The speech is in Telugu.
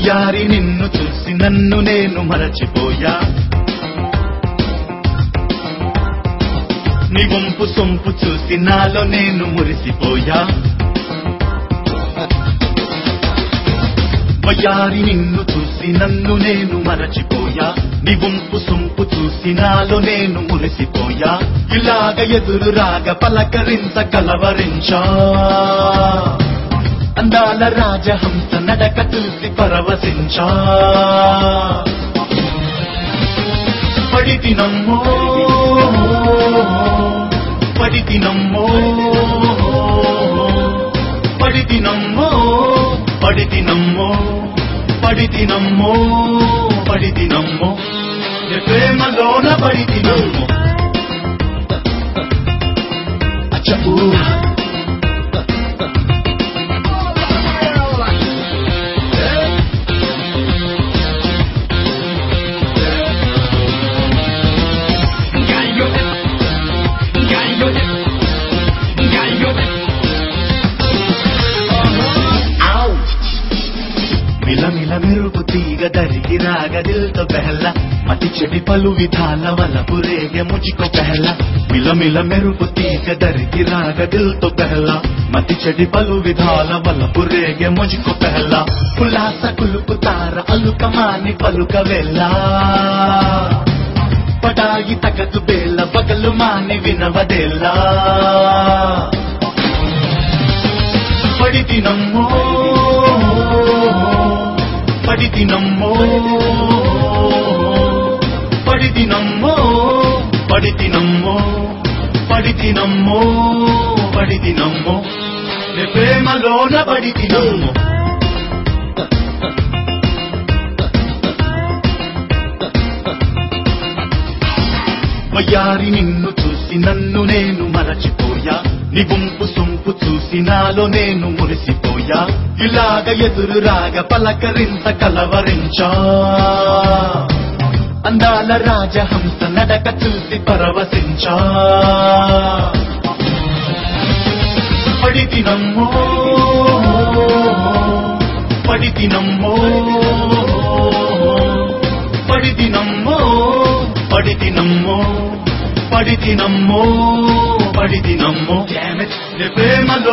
వయ్యారి నిన్ను చూసి నన్ను నేను మరచిపోయా నీ వంపు సొంపు చూసి నాలో నేను మురిసిపోయా వయ్యారి నిన్ను చూసి నన్ను నేను మరచిపోయా నీ వంపు సొంపు చూసి నాలో నేను మురిసిపోయా ఇలాగ ఎదురు రాగ పలకరించ కలవరించా అందాల రాజహంస నడక చూసి పరవశించా పడితినమ్మో పడితినమ్మో పడితినమ్మో పడితినమ్మో పడితినమ్మో పడితినమ్మో ప్రేమలోన పడితినమ్మో అచ్చూ మిలమిల మెరుపు తీగ దరికి రాగ దిల్ తో పహలా మతి చెడి పలు విధాల వలపు రేగె ముజికో పహలా మిలమిల మెరుపు తీగ దరికి రాగ దిల్ తో పహలా మతి చెడి పలు విధాల వలపు రేగె ముజికో పహలా ఉల్లాస కులుపు తార అలుకమాని పలుక వెళ్ళా పటాయి తగదు బేల బగలు మాని వినవదేలా పడితినమ్మో పడితినమ్మో పడితినమ్మో పడితినమ్మో పడితినమ్మో పడితినమ్మో ప్రేమలోన పడితినమ్మో వయ్యారి నిన్ను చూసి నన్ను నేను మరచిపోయా నీ వంపు సొంపు చూసి నాలో నేను మురిసిపోయా ఇలాగ ఎదురు రాగ పలకరించ కలవరించా అందాల రాజహంస నడక చూసి పరవశించా పడితినమ్మో పడితినమ్మో పడితినమ్మో పడితినమ్మో పడితినమ్మో పడితినమ్మో ప్రేమలో